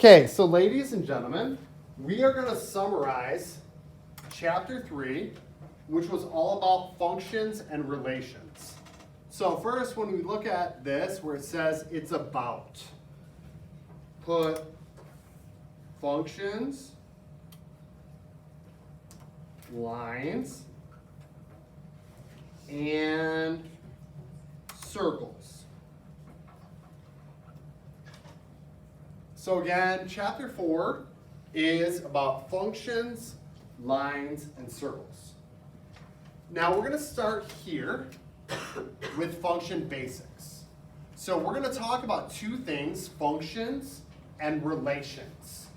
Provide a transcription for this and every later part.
Okay, so ladies and gentlemen, we are going to summarize chapter 3, which was all about functions and relations. So first, when we look at this, where it says it's about, put functions, lines, and circles. So again, chapter 4 is about functions, lines, and circles. Now we're going to start here with function basics. So we're going to talk about two things, functions and relations.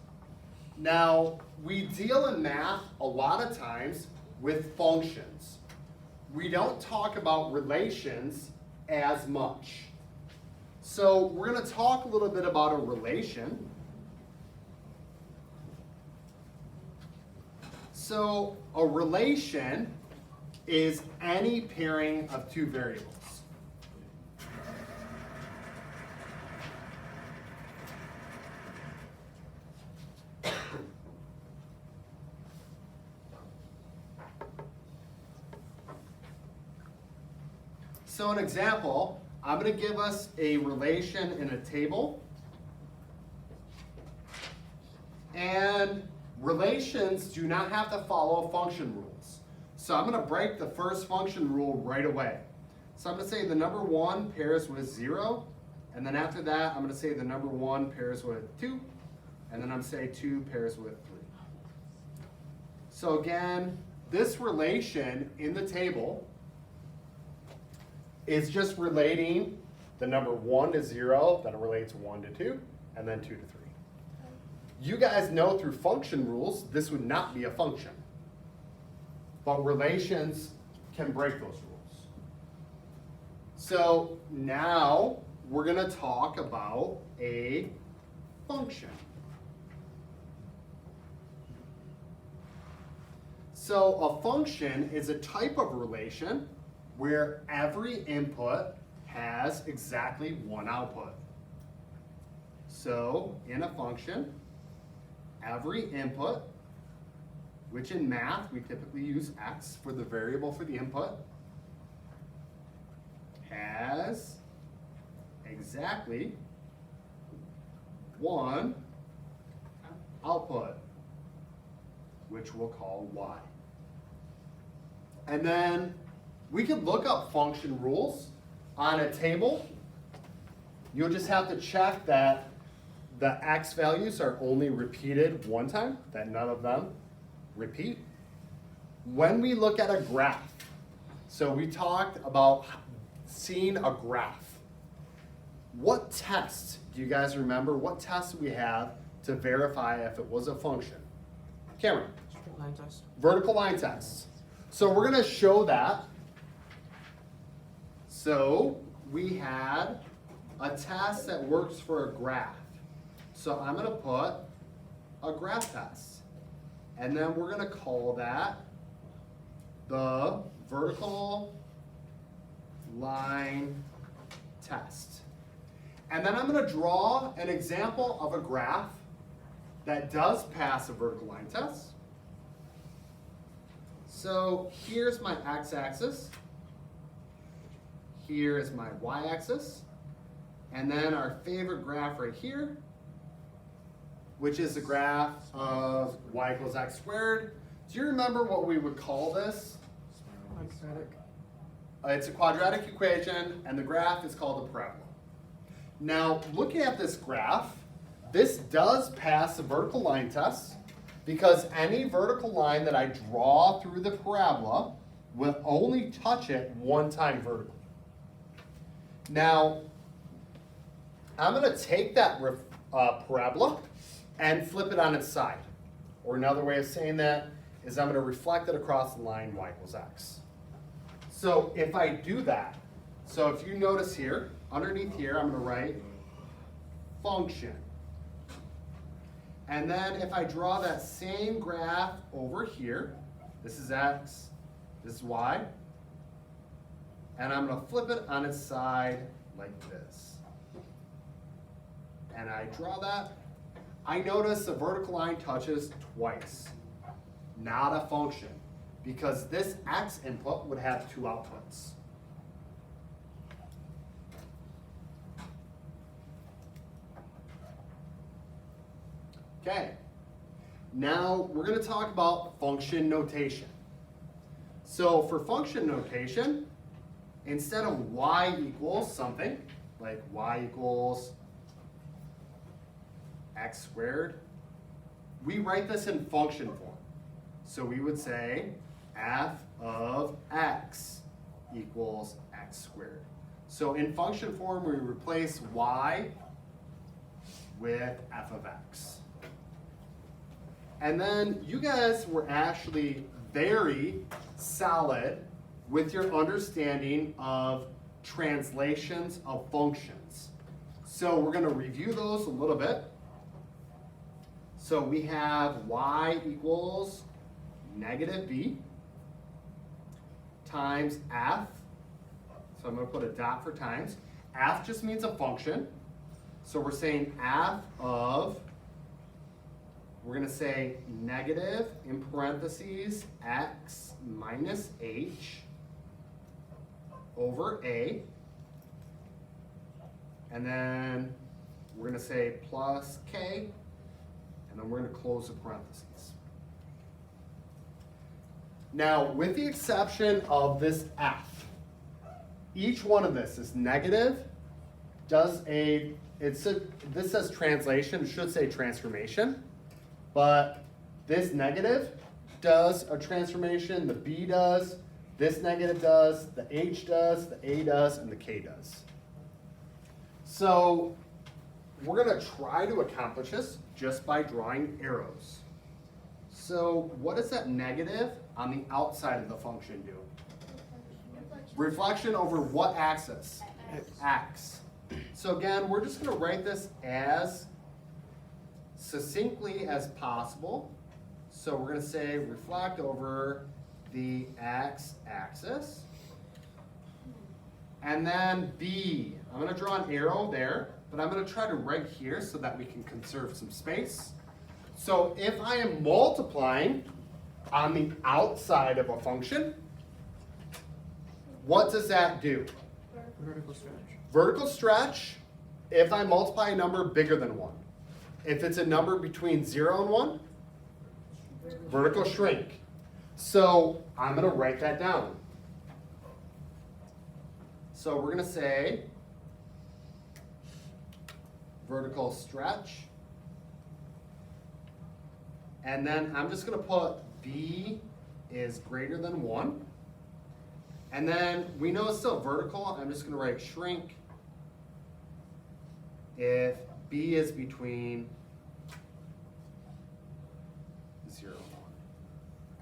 Now, we deal in math a lot of times with functions. We don't talk about relations as much. So we're going to talk a little bit about a relation. So a relation is any pairing of two variables. So an example, I'm going to give us a relation in a table. And relations do not have to follow function rules. So I'm going to break the first function rule right away. So I'm going to say the number 1 pairs with 0. And then after that, I'm going to say the number 1 pairs with 2. And then I'm going to say 2 pairs with 3. So again, this relation in the table is just relating the number 1 to 0, then it relates 1 to 2, and then 2 to 3. You guys know through function rules, this would not be a function. But relations can break those rules. So now we're going to talk about a function. So a function is a type of relation where every input has exactly one output. So in a function, every input, which in math we typically use x for the variable for the input, has exactly one output, which we'll call y. And then we could look up function rules on a table. You'll just have to check that the x values are only repeated one time, that none of them repeat. When we look at a graph, so we talked about seeing a graph. What test, do you guys remember, what test do we have to verify if it was a function? Cameron? Straight line test. Vertical line test. So we're going to show that. So we had a test that works for a graph. So I'm going to put a graph test. And then we're going to call that the vertical line test. And then I'm going to draw an example of a graph that does pass a vertical line test. So here's my x-axis. Here is my y-axis. And then our favorite graph right here, which is the graph of y equals x squared. Do you remember what we would call this? Quadratic. It's a quadratic equation, and the graph is called a parabola. Now, looking at this graph, this does pass the vertical line test because any vertical line that I draw through the parabola will only touch it one time vertically. Now, I'm going to take that parabola and flip it on its side. Or another way of saying that is I'm going to reflect it across the line y equals x. So if I do that, so if you notice here, underneath here, I'm going to write function. And then if I draw that same graph over here, this is x, this is y, and I'm going to flip it on its side like this. And I draw that, I notice the vertical line touches twice, not a function, because this x input would have two outputs. Okay, now we're going to talk about function notation. So for function notation, instead of y equals something, like y equals x squared, we write this in function form. So we would say f of x equals x squared. So in function form, we replace y with f of x. And then you guys were actually very solid with your understanding of translations of functions. So we're going to review those a little bit. So we have y equals negative b times f. So I'm going to put a dot for times. F just means a function. So we're saying f of, we're going to say negative in parentheses x minus h over a. And then we're going to say plus k. And then we're going to close the parentheses. Now, with the exception of this f, each one of this is negative, this says translation, it should say transformation, but this negative does a transformation, the b does, this negative does, the h does, the a does, and the k does. So we're going to try to accomplish this just by drawing arrows. So what does that negative on the outside of the function do? Reflection over what axis? X. So again, we're just going to write this as succinctly as possible. So we're going to say reflect over the x-axis. And then B, I'm going to draw an arrow there, but I'm going to try to write here so that we can conserve some space. So if I am multiplying on the outside of a function, what does that do? Vertical stretch. Vertical stretch if I multiply a number bigger than 1. If it's a number between 0 and 1, vertical shrink. So I'm going to write that down. So we're going to say vertical stretch. And then I'm just going to put b is greater than 1. And then we know it's still vertical. I'm just going to write shrink if b is between 0 and 1.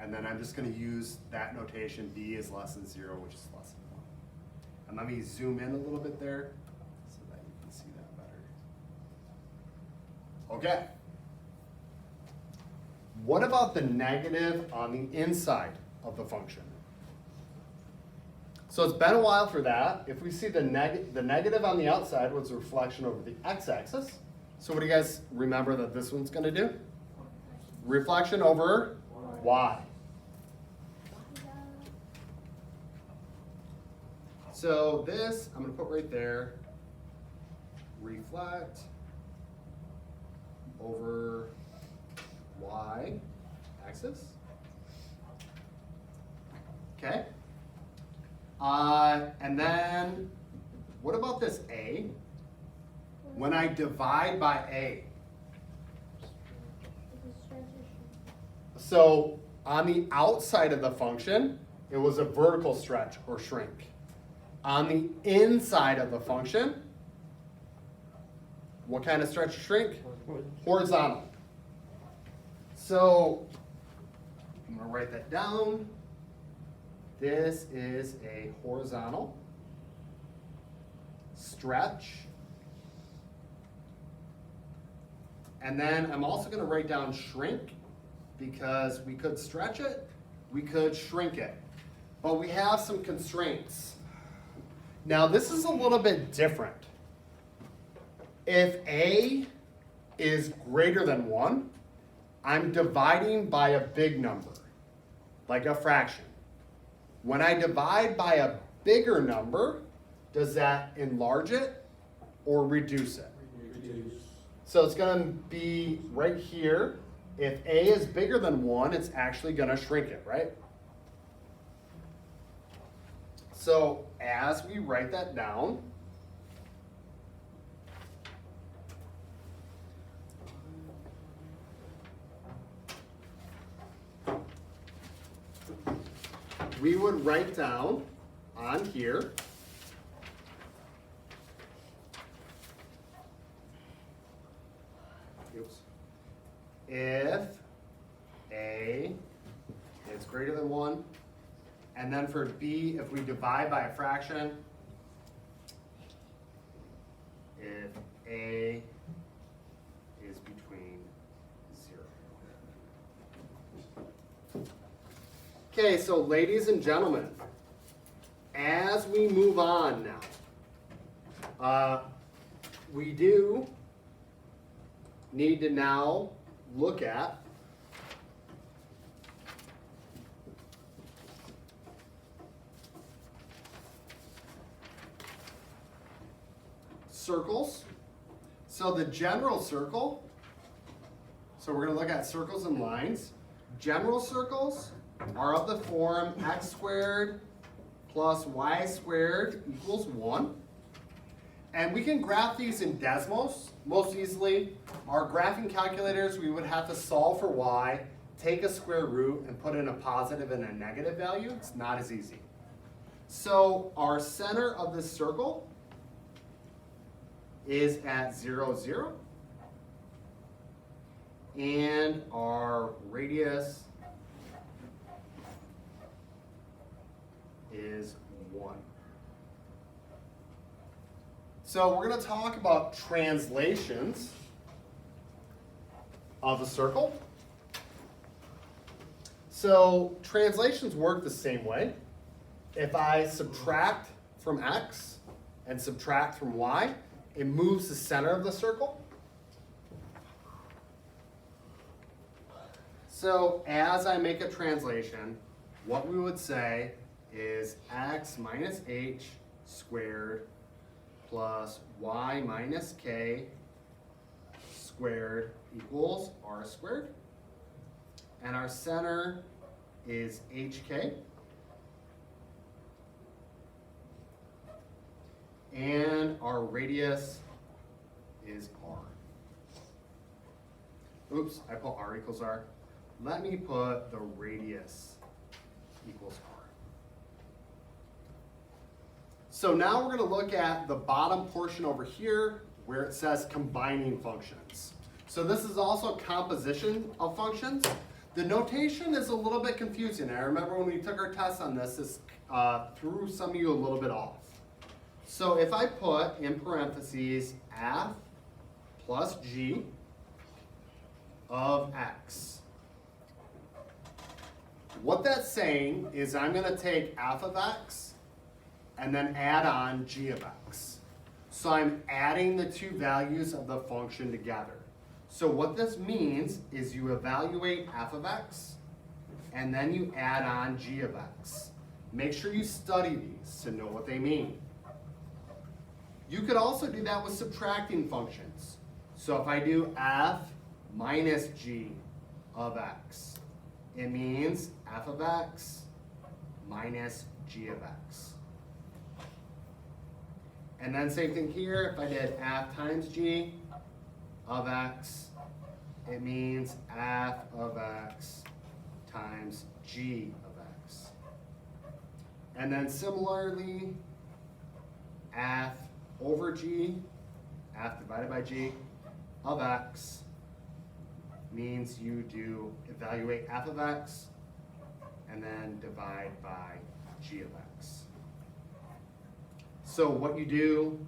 And then I'm just going to use that notation, b is less than 0, which is less than 1. And let me zoom in a little bit there so that you can see that better. Okay. What about the negative on the inside of the function? So it's been a while for that. If we see the negative on the outside was a reflection over the x-axis. So what do you guys remember that this one's going to do? Reflection over y. So this, I'm going to put right there, reflect over y-axis. Okay. And then, what about this a? When I divide by a. So on the outside of the function, it was a vertical stretch or shrink. On the inside of the function, what kind of stretch or shrink? Horizontal. So I'm going to write that down. This is a horizontal stretch. And then I'm also going to write down shrink because we could stretch it, we could shrink it. But we have some constraints. Now this is a little bit different. If A is greater than 1, I'm dividing by a big number, like a fraction. When I divide by a bigger number, does that enlarge it or reduce it? Reduce. So it's going to be right here. If a is bigger than 1, it's actually going to shrink it, right? So as we write that down, we would write down on here if a is greater than 1, and then for b, if we divide by a fraction, if a is between 0. Okay, so ladies and gentlemen, as we move on now, we do need to now look at circles. So the general circle, so we're going to look at circles and lines. General circles are of the form x squared plus y squared equals 1. And we can graph these in Desmos most easily. Our graphing calculators, we would have to solve for y, take a square root, and put in a positive and a negative value. It's not as easy. So our center of this circle is at 0, 0. And our radius is 1. So we're going to talk about translations of a circle. So translations work the same way. If I subtract from x and subtract from y, it moves the center of the circle. So as I make a translation, what we would say is x minus h squared plus y minus k squared equals r squared. And our center is hk. And our radius is r. Oops, I put r equals r. Let me put the radius equals r. So now we're going to look at the bottom portion over here where it says combining functions. So this is also composition of functions. The notation is a little bit confusing. I remember when we took our test on this threw some of you a little bit off. So if I put in parentheses f plus g of x, what that's saying is I'm going to take f of x and then add on g of x. So I'm adding the two values of the function together. So what this means is you evaluate f of x and then you add on g of x. Make sure you study these to know what they mean. You could also do that with subtracting functions. So if I do f minus g of x, it means f of x minus g of x. And then same thing here, if I did f times g of x, it means f of x times g of x. And then similarly, f over g, f divided by g of x means you do evaluate f of x and then divide by g of x. So what you do,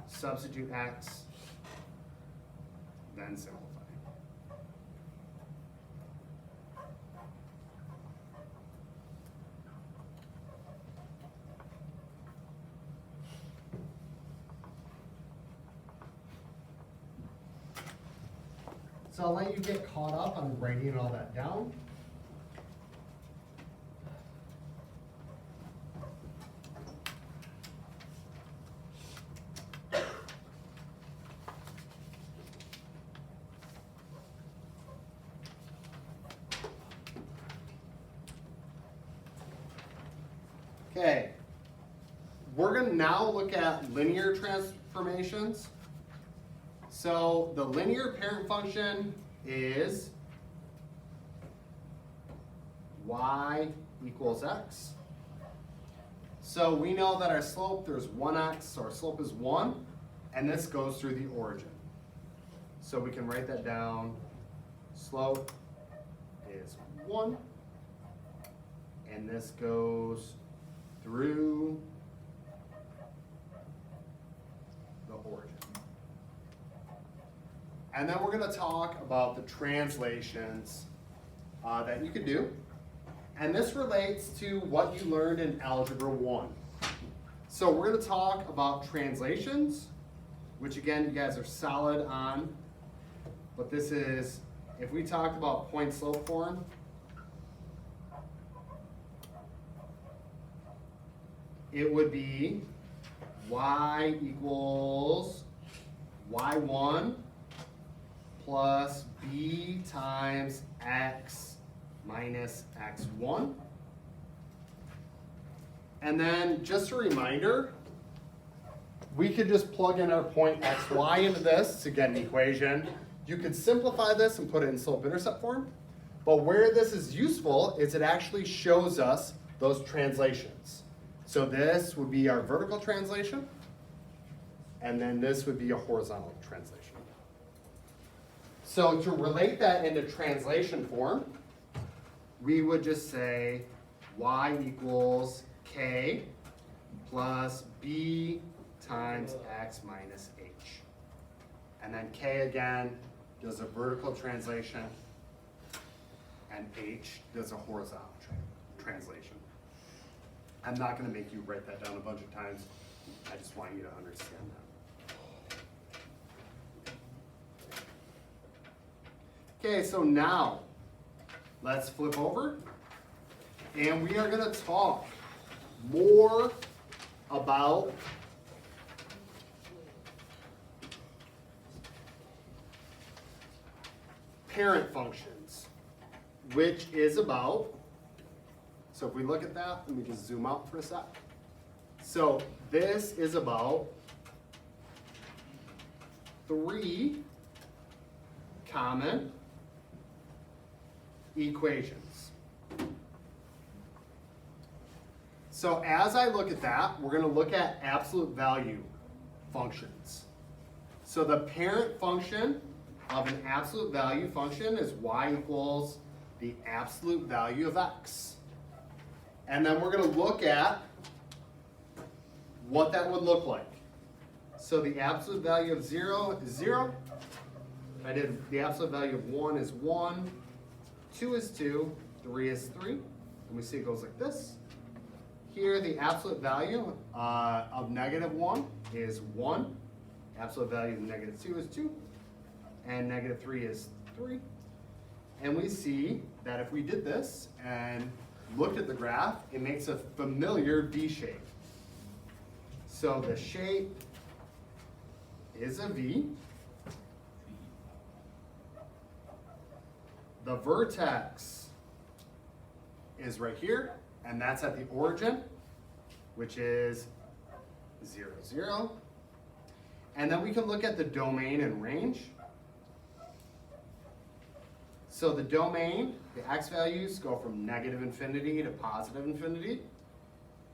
substitute x, then simplify. So I'll let you get caught up on writing all that down. Okay, we're going to now look at linear transformations. So the linear parent function is y equals x. So we know that our slope, there's 1x, so our slope is 1, and this goes through the origin. So we can write that down. Slope is 1, and this goes through the origin. And then we're going to talk about the translations that you can do. And this relates to what you learned in Algebra 1. So we're going to talk about translations, which again, you guys are solid on. But this is, if we talked about point slope form, it would be y equals y1 plus b times x minus x1. And then just a reminder, we could just plug in our point xy into this to get an equation. You could simplify this and put it in slope-intercept form. But where this is useful is it actually shows us those translations. So this would be our vertical translation, and then this would be a horizontal translation. So to relate that into translation form, we would just say y equals k plus b times x minus h. And then k again does a vertical translation, and h does a horizontal translation. I'm not going to make you write that down a bunch of times. I just want you to understand that. Okay, so now let's flip over, and we are going to talk more about parent functions, which is about, so if we look at that, let me just zoom out for a sec. So this is about 3 common equations. So as I look at that, we're going to look at absolute value functions. So the parent function of an absolute value function is y equals the absolute value of x. And then we're going to look at what that would look like. So the absolute value of 0 is 0. I did the absolute value of 1 is 1, 2 is 2, 3 is 3. And we see it goes like this. Here the absolute value of negative 1 is 1. Absolute value of negative 2 is 2. And negative 3 is 3. And we see that if we did this and looked at the graph, it makes a familiar V shape. So the shape is a V. The vertex is right here, and that's at the origin, which is 0, 0. And then we can look at the domain and range. So the domain, the x values go from negative infinity to positive infinity.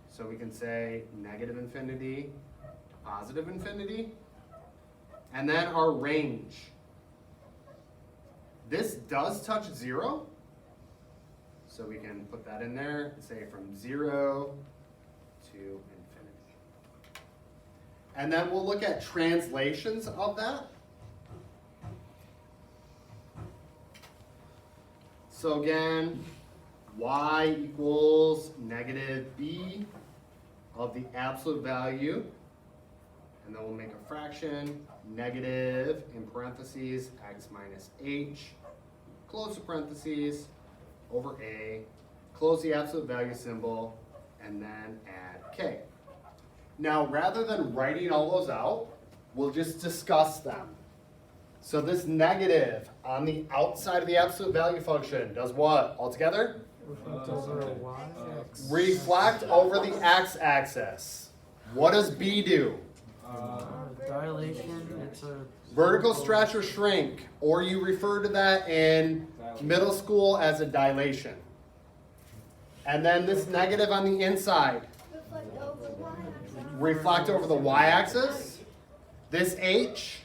So we can say negative infinity to positive infinity. And then our range. This does touch 0. So we can put that in there and say from 0 to infinity. And then we'll look at translations of that. So again, y equals negative b of the absolute value, and and then we'll make a fraction, negative, in parentheses, x minus h, close the parentheses, over a, close the absolute value symbol, and then add k. Now, rather than writing all those out, we'll just discuss them. So this negative on the outside of the absolute value function does what altogether? Reflect over a y. Reflect over the x-axis. What does b do? Dilation. It's a Vertical stretch or shrink, or you refer to that in middle school as a dilation. And then this negative on the inside, reflect over the y-axis. This h,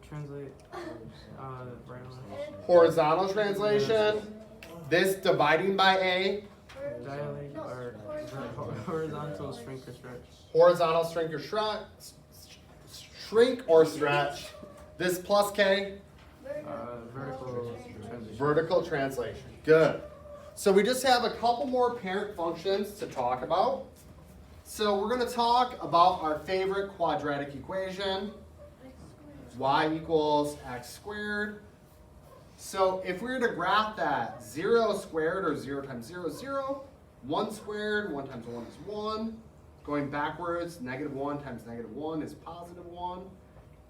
translate. Right on. horizontal translation. This dividing by a, Dilate or horizontal shrink or stretch. horizontal shrink or stretch. This plus k, Vertical transition. vertical translation. Good. So we just have a couple more parent functions to talk about. So we're going to talk about our favorite quadratic equation, y equals x squared. So if we were to graph that, 0 squared, or 0 times 0 is 0, 1 squared, 1 times 1 is 1. Going backwards, negative 1 times negative 1 is positive 1.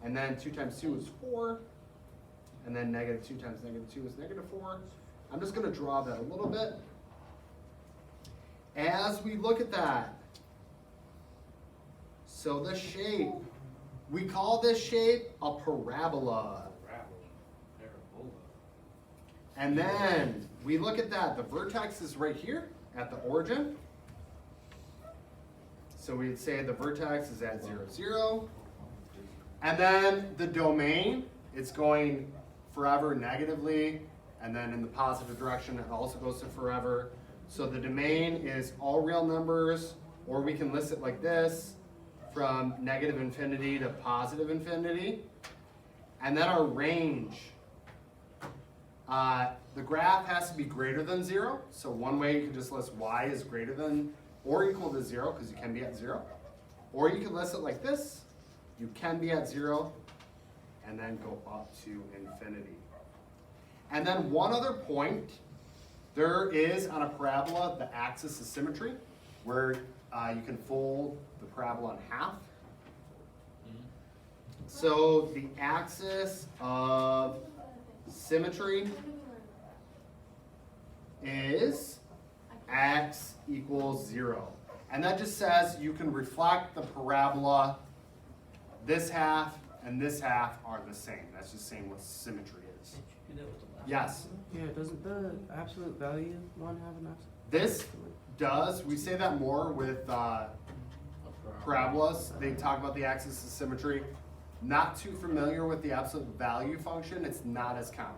And then 2 times 2 is 4. And then negative 2 times negative 2 is negative 4. I'm just going to draw that a little bit. As we look at that, so the shape, we call this shape a parabola. And then we look at that, the vertex is right here at the origin. So we'd say the vertex is at 0, 0. And then the domain, it's going forever negatively, and then in the positive direction, it also goes to forever. So the domain is all real numbers, or we can list it like this, from negative infinity to positive infinity. And then our range, the graph has to be greater than 0. So one way you can just list y is greater than or equal to 0, because you can be at 0. Or you can list it like this. You can be at 0, and then go up to infinity. And then one other point, there is on a parabola the axis of symmetry, where you can fold the parabola in half. So the axis of symmetry is x equals 0. And that just says you can reflect the parabola. This half and this half are the same. That's just saying what symmetry is. Yes? Yeah, doesn't the absolute value one have an absolute? This does. We say that more with parabolas. They talk about the axis of symmetry. Not too familiar with the absolute value function. It's not as common.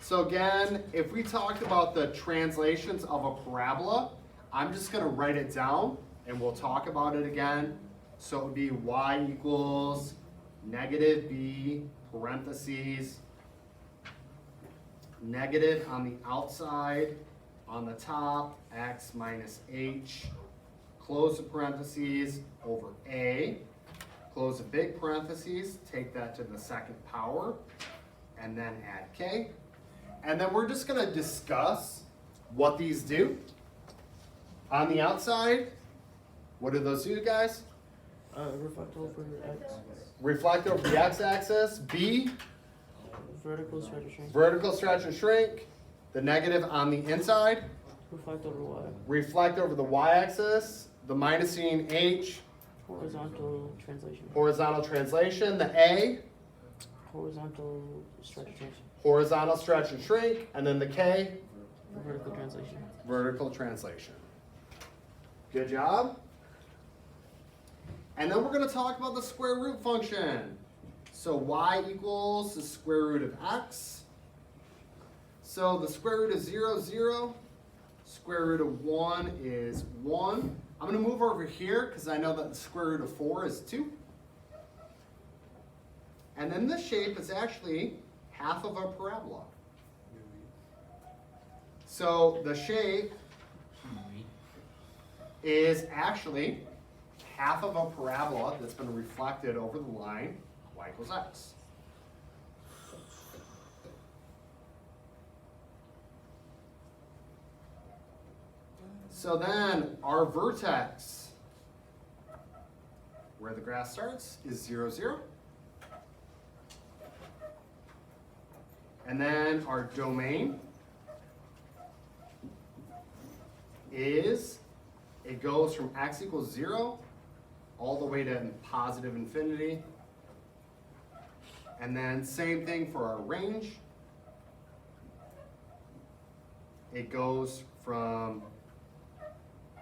So again, if we talked about the translations of a parabola, I'm just going to write it down and we'll talk about it again. So it would be y equals negative b parentheses, negative on the outside, on the top, x minus h, close the parentheses, over a, close the big parentheses, take that to the second power, and then add k. And then we're just going to discuss what these do. On the outside, what do those do, guys? Reflect over x. Reflect over the x-axis. B, Vertical stretch or shrink. vertical stretch and shrink. The negative on the inside. Reflect over y. Reflect over the y-axis. The minusing h, Horizontal translation. horizontal translation. The a, Horizontal stretch or shrink. horizontal stretch and shrink. And then the k, Vertical translation. vertical translation. Good job. And then we're going to talk about the square root function. So y equals the square root of x. So the square root of 0, 0. Square root of 1 is 1. I'm going to move over here because I know that the square root of 4 is 2. And then this shape is actually half of a parabola. So the shape is actually half of a parabola that's been reflected over the line, y equals x. So then our vertex, where the graph starts, is 0, 0. And then our domain is, it goes from x equals 0 all the way to positive infinity. And then same thing for our range. It goes from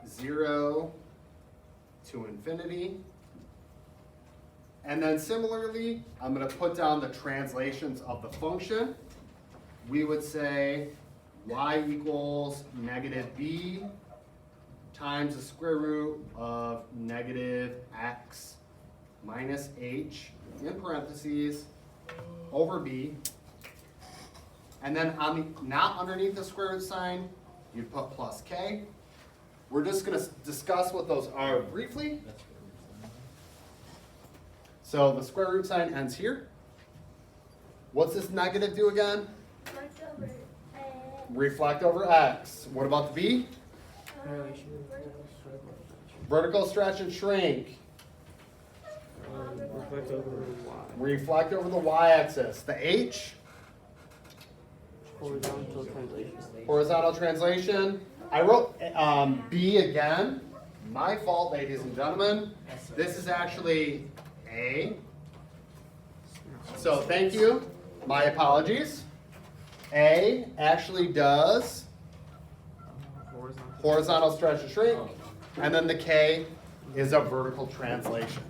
0 to infinity. And then similarly, I'm going to put down the translations of the function. We would say y equals negative b times the square root of negative x minus h in parentheses over b. And then on the, not underneath the square root sign, you'd put plus k. We're just going to discuss what those are briefly. So the square root sign ends here. What's this negative do again? Reflect over x. What about the b? Vertical stretch and shrink. Reflect over y. Reflect over the y-axis. The h? Horizontal translation. Horizontal translation. I wrote b again. My fault, ladies and gentlemen. This is actually a. So thank you. My apologies. A actually does horizontal stretch and shrink. And then the K is a vertical translation.